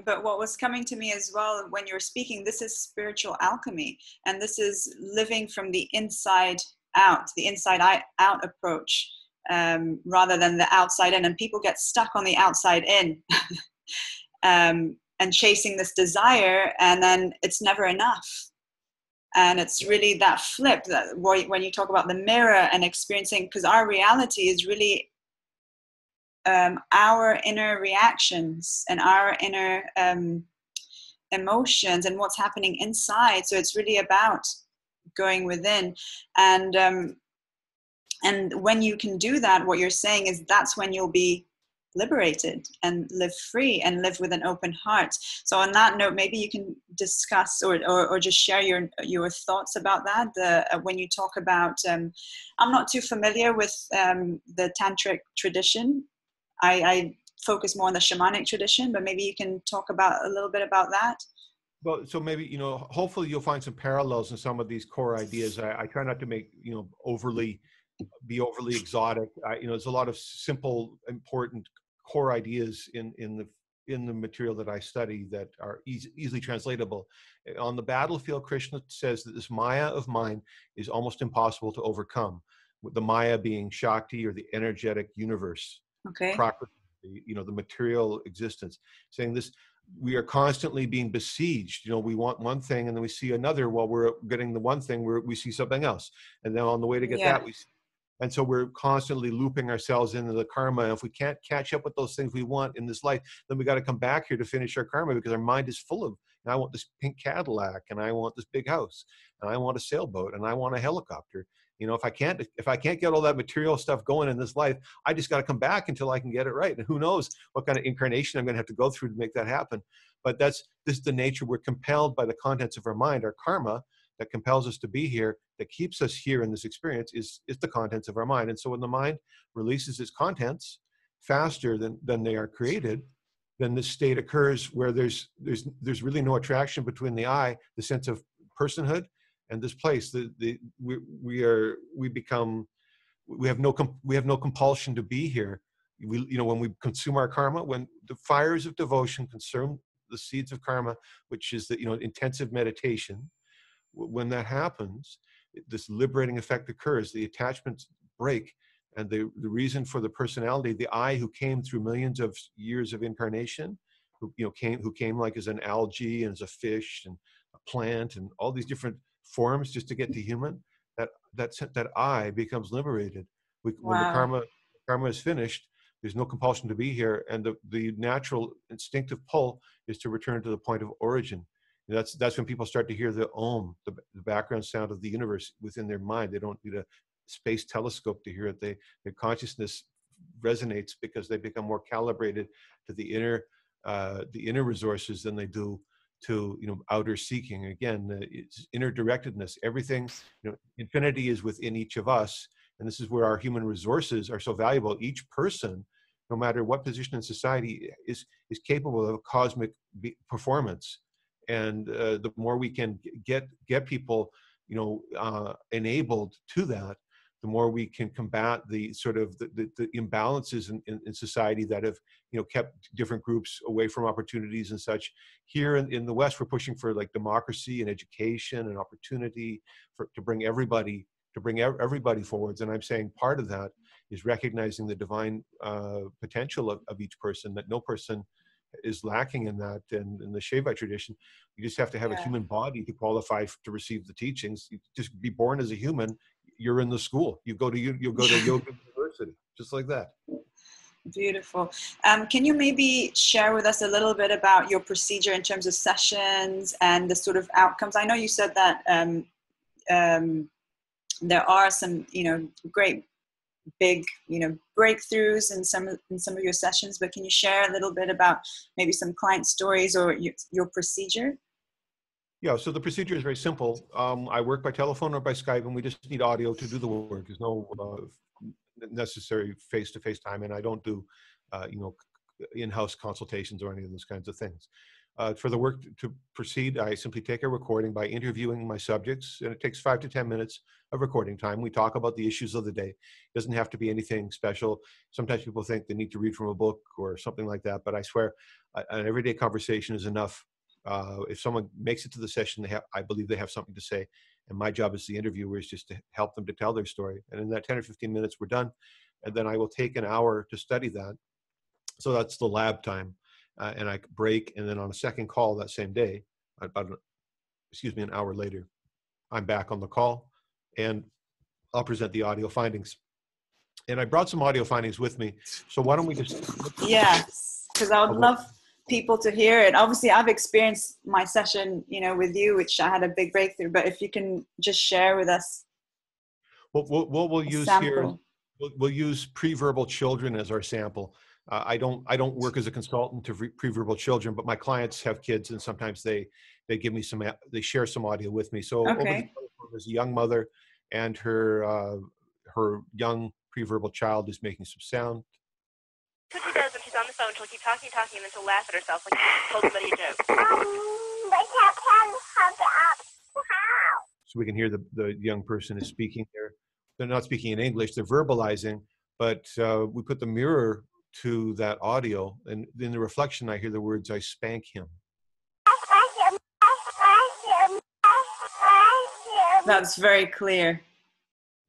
But what was coming to me as well when you were speaking, this is spiritual alchemy, and this is living from the inside out, the inside out approach, rather than the outside in. And people get stuck on the outside in and chasing this desire, and then it's never enough. And it's really that flip, that when you talk about the mirror and experiencing, because our reality is really our inner reactions and our inner emotions and what's happening inside. So it's really about going within, and when you can do that, what you're saying is that's when you'll be liberated and live free and live with an open heart. So on that note, maybe you can discuss or just share your thoughts about that. When you talk about, I'm not too familiar with the Tantric tradition. I focus more on the shamanic tradition, but maybe you can talk a little bit about that. Well, so maybe, hopefully you'll find some parallels in some of these core ideas. I try not to make, overly exotic. There's a lot of simple, important core ideas in the material that I study that are easily translatable. On the battlefield, Krishna says that this Maya of mine is almost impossible to overcome. With the Maya being Shakti, or the energetic universe. Okay. Prakriti, the material existence. Saying this, we are constantly being besieged. We want one thing and then we see another. While we're getting the one thing, we see something else. And then on the way to get that, we see And so we're constantly looping ourselves into the karma. And if we can't catch up with those things we want in this life, then we got to come back here to finish our karma, because our mind is full of, and I want this pink Cadillac, and I want this big house, and I want a sailboat, and I want a helicopter. You know, if I can't get all that material stuff going in this life, I just got to come back until I can get it right. And who knows what kind of incarnation I'm going to have to go through to make that happen. But this is the nature. We're compelled by the contents of our mind. Our karma that compels us to be here, that keeps us here in this experience, is the contents of our mind. And so when the mind releases its contents faster than they are created, then this state occurs where there's really no attraction between the I, the sense of personhood, and this place. We have no compulsion to be here. When we consume our karma, when the fires of devotion consume the seeds of karma, which is the intensive meditation, when that happens, this liberating effect occurs. The attachments break, and the reason for the personality, the I who came through millions of years of incarnation, who came like as an algae and as a fish and a plant and all these different forms just to get to human, that I becomes liberated. When the karma is finished, there's no compulsion to be here, and the natural instinctive pull is to return to the point of origin. And that's when people start to hear the Om, the background sound of the universe within their mind. They don't need a space telescope to hear it. Their consciousness resonates because they become more calibrated to the inner resources than they do to outer seeking. Again, it's inner directedness. Everything, infinity is within each of us, and this is where our human resources are so valuable. Each person, no matter what position in society, is capable of a cosmic performance. And the more we can get people, enabled to that, the more we can combat the sort of the imbalances in society that have kept different groups away from opportunities and such. Here in the West, we're pushing for like democracy and education and opportunity to bring everybody forwards. And I'm saying part of that is recognizing the divine potential of each person, that no person is lacking in that. And in the Shaivite tradition, you just have to have a human body to qualify to receive the teachings. You just be born as a human. You're in the school. You'll go to Yoga University, just like that. Beautiful. Can you maybe share with us a little bit about your procedure in terms of sessions and the sort of outcomes? I know you said that there are some, great big, breakthroughs in some of your sessions, but can you share a little bit about maybe some client stories or your procedure? Yeah, so the procedure is very simple. I work by telephone or by Skype, and we just need audio to do the work. There's no necessary face-to-face time, and I don't do, in-house consultations or any of those kinds of things. For the work to proceed, I simply take a recording by interviewing my subjects, and it takes 5 to 10 minutes of recording time. We talk about the issues of the day. It doesn't have to be anything special. Sometimes people think they need to read from a book or something like that, but I swear an everyday conversation is enough. If someone makes it to the session, I believe they have something to say. And my job as the interviewer is just to help them to tell their story. And in that 10 or 15 minutes, we're done. And then I will take an hour to study that. So that's the lab time. And I break. And then on a second call that same day, an hour later, I'm back on the call and I'll present the audio findings. And I brought some audio findings with me. So why don't we just... Yes, because I would love people to hear it. Obviously, I've experienced my session, with you, which I had a big breakthrough, but if you can just share with us. What we'll use sample. Here, we'll use pre-verbal children as our sample. I don't work as a consultant to pre-verbal children, but my clients have kids, and sometimes they give me they share some audio with me. So over the telephone, there's a young mother, and her young pre-verbal child is making some sound. What she does when she's on the phone, she'll keep talking, and then she'll laugh at herself like she told somebody a joke. So we can hear the young person is speaking there. They're not speaking in English, they're verbalizing, but we put the mirror to that audio, and in the reflection I hear the words, "I spank him." That's very clear.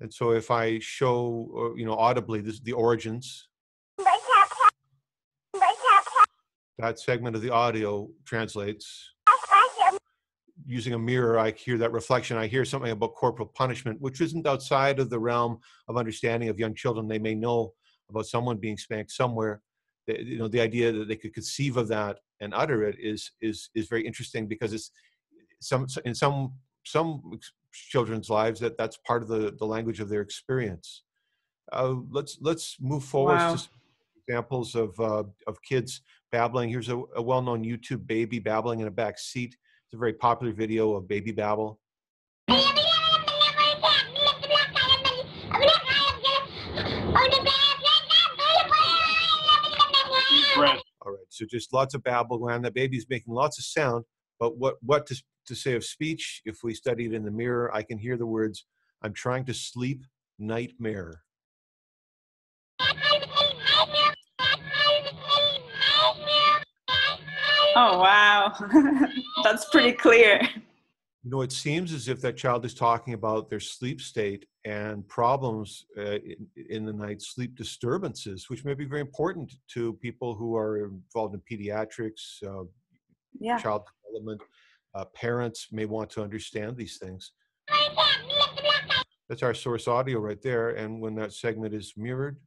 And so if I show, audibly the origins, that segment of the audio translates. using a mirror, I hear that reflection. I hear something about corporal punishment, which isn't outside of the realm of understanding of young children. They may know about someone being spanked somewhere. The idea that they could conceive of that and utter it is very interesting, because it's in some children's lives that's part of the language of their experience. Let's move forward to some examples of kids babbling. Here's a well-known YouTube baby babbling in a back seat. It's a very popular video of baby babble. All right, so just lots of babble going on. The baby's making lots of sound, but what to say of speech? If we study it in the mirror, I can hear the words, "I'm trying to sleep, nightmare." Oh, wow. That's pretty clear. You know, it seems as if that child is talking about their sleep state and problems in the night, sleep disturbances, which may be very important to people who are involved in pediatrics, child development. Parents may want to understand these things. That's our source audio right there. And when that segment is mirrored,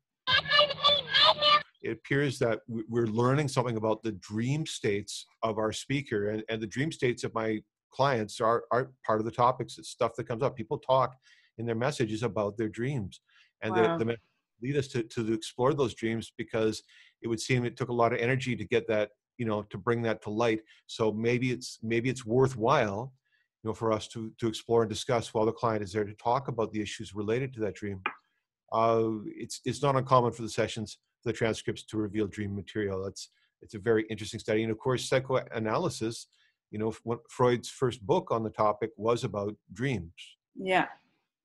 it appears that we're learning something about the dream states of our speaker, and the dream states of my clients are part of the topics. It's stuff that comes up. People talk in their messages about their dreams, and the lead us to explore those dreams, because it would seem it took a lot of energy to get that, to bring that to light. So maybe it's worthwhile, for us to explore and discuss while the client is there to talk about the issues related to that dream. It's not uncommon for the sessions, for the transcripts, to reveal dream material. It's a very interesting study. And of course, psychoanalysis, Freud's first book on the topic was about dreams. Yeah.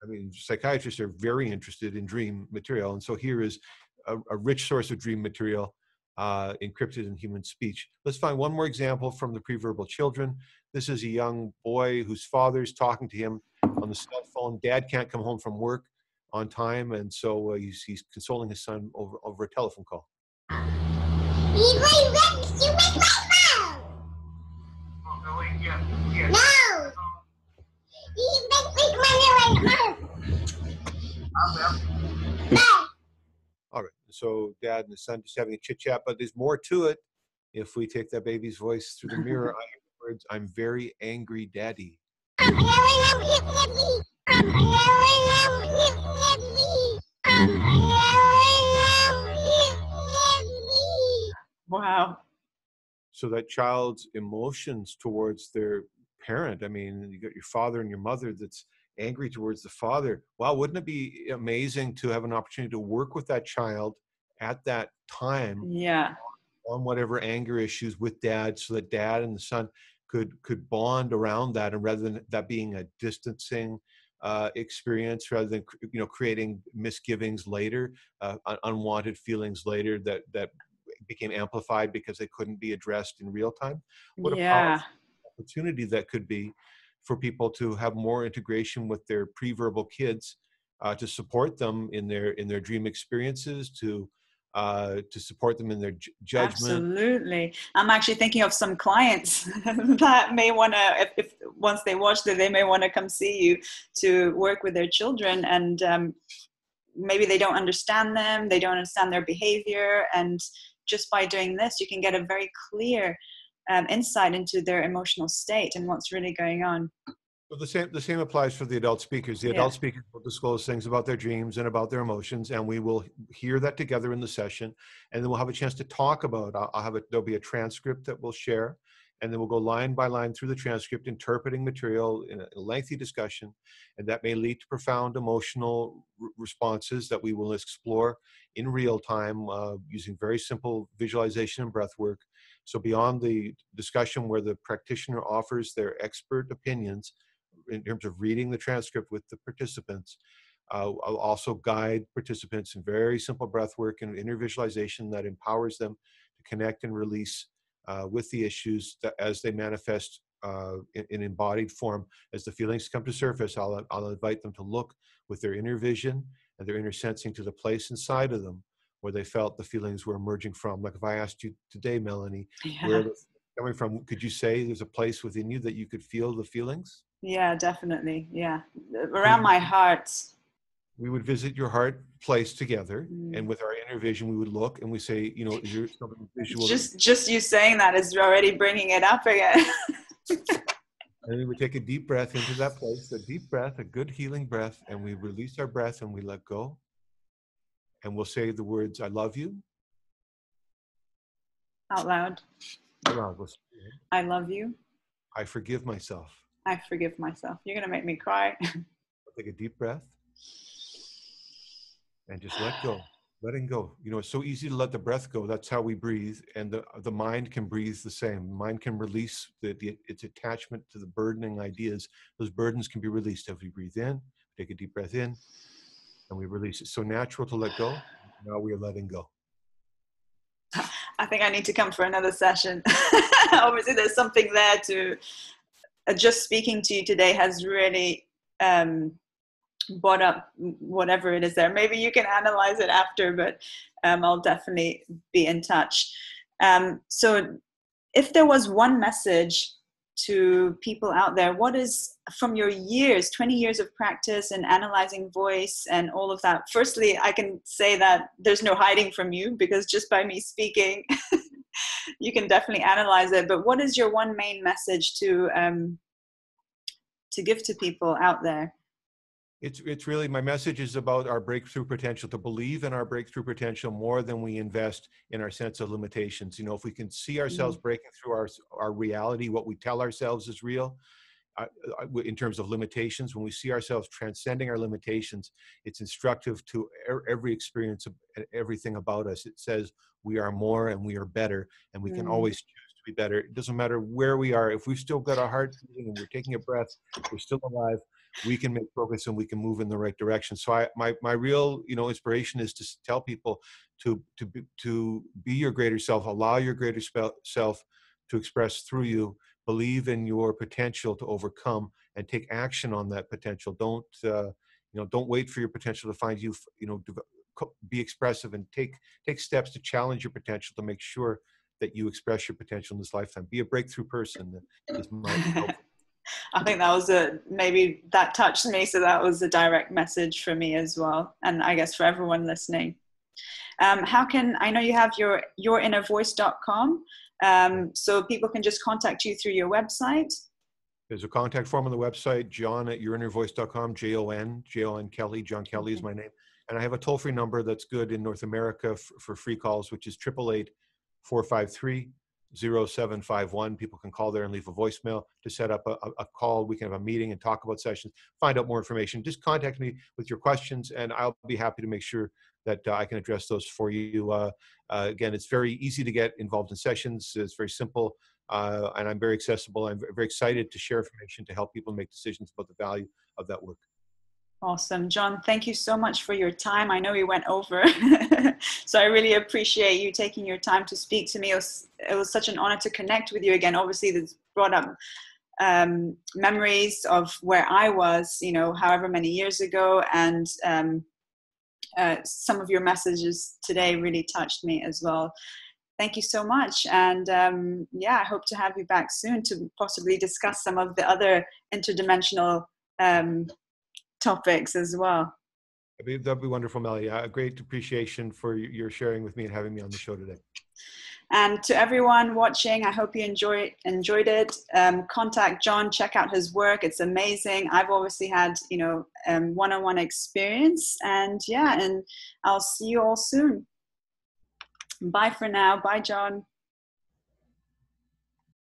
I mean, psychiatrists are very interested in dream material. And so here is a rich source of dream material encrypted in human speech. Let's find one more example from the preverbal children. This is a young boy whose father's talking to him on the cell phone. Dad can't come home from work on time, and so he's consoling his son over a telephone call. All right, so dad and the son just having a chit chat, but there's more to it. If we take that baby's voice through the mirror, I hear the words, "I'm very angry, Daddy." Wow. So that child's emotions towards their parent, I mean, you got your father and your mother that's angry towards the father. Wow, wouldn't it be amazing to have an opportunity to work with that child at that time on whatever anger issues with dad, so that dad and the son could bond around that, and rather than that being a distancing experience, rather than creating misgivings later, unwanted feelings later that became amplified because they couldn't be addressed in real time. What a powerful opportunity that could be for people to have more integration with their pre-verbal kids, to support them in their dream experiences, to support them in their judgment. Absolutely. I'm actually thinking of some clients that may want to, if once they watch it, they may want to come see you to work with their children, and maybe they don't understand them, they don't understand their behavior, and just by doing this, you can get a very clear insight into their emotional state and what's really going on. Well, the same applies for the adult speakers. The adult speakers will disclose things about their dreams and about their emotions, and we will hear that together in the session, and then we'll have a chance to talk about. There'll be a transcript that we'll share, and then we'll go line by line through the transcript, interpreting material in a lengthy discussion, and that may lead to profound emotional responses that we will explore in real time using very simple visualization and breath work. So beyond the discussion where the practitioner offers their expert opinions in terms of reading the transcript with the participants, I'll also guide participants in very simple breath work and inner visualization that empowers them to connect and release with the issues that, as they manifest in embodied form. As the feelings come to surface, I'll invite them to look with their inner vision and their inner sensing to the place inside of them where they felt the feelings were emerging from. Like if I asked you today, Melanie, where the coming from, could you say there's a place within you that you could feel the feelings? Yeah, definitely. Yeah. Around my heart. We would visit your heart place together, and with our inner vision, we would look and we say, you know, is there something visual? Just you saying that is already bringing it up again. And we would take a deep breath into that place, a deep breath, a good healing breath, and we release our breath and we let go. And we'll say the words, I love you. Out loud. Out loud. We'll say, I love you. I forgive myself. I forgive myself. You're going to make me cry. Take a deep breath and just let go. Letting go. You know, it's so easy to let the breath go. That's how we breathe. And the mind can breathe the same. The mind can release its attachment to the burdening ideas. Those burdens can be released as we breathe in, take a deep breath in, and we release. It's so natural to let go. Now we are letting go. I think I need to come for another session. Obviously, there's something there to just speaking to you today has really brought up whatever it is there. Maybe you can analyze it after, but I'll definitely be in touch. So if there was one message to people out there, what is, from your years, 20 years of practice and analyzing voice and all of that? Firstly, I can say that there's no hiding from you, because just by me speaking, you can definitely analyze it. But what is your one main message to give to people out there? It's really, my message is about our breakthrough potential, to believe in our breakthrough potential more than we invest in our sense of limitations. You know, if we can see ourselves breaking through our reality, what we tell ourselves is real, in terms of limitations, when we see ourselves transcending our limitations, it's instructive to every experience of everything about us. It says we are more and we are better, and we can always choose to be better. It doesn't matter where we are. If we've still got our heart beating and we're taking a breath, we're still alive, we can make progress and we can move in the right direction. So my real, you know, inspiration is to tell people to be your greater self, allow your greater self to express through you, believe in your potential to overcome, and take action on that potential. Don't don't wait for your potential to find you. You know, be expressive and take steps to challenge your potential, to make sure that you express your potential in this lifetime. Be a breakthrough person. Is my I think that was maybe that touched me, so that was a direct message for me as well, and I guess for everyone listening. How can, I know you have your yourinnervoice.com, so people can just contact you through your website. There's a contact form on the website, Jon@yourinnervoice.com, Jon Kelly. Jon Kelly is my name. And I have a toll-free number that's good in North America for free calls, which is 888-453-0751. People can call there and leave a voicemail to set up a call. We can have a meeting and talk about sessions, find out more information. Just contact me with your questions, and I'll be happy to make sure that I can address those for you. Again, it's very easy to get involved in sessions. It's very simple, and I'm very accessible. I'm very excited to share information to help people make decisions about the value of that work. Awesome. Jon, thank you so much for your time. I know we went over, so I really appreciate you taking your time to speak to me. It was such an honor to connect with you again. Obviously, this brought up memories of where I was, you know, however many years ago, and some of your messages today really touched me as well. Thank you so much. And yeah, I hope to have you back soon to possibly discuss some of the other interdimensional topics as well. That'd be wonderful, Melly. A great appreciation for your sharing with me and having me on the show today. And to everyone watching, I hope you enjoyed it. Contact Jon, check out his work. It's amazing. I've obviously had, you know, one-on-one experience, and yeah, and I'll see you all soon. Bye for now. Bye, Jon.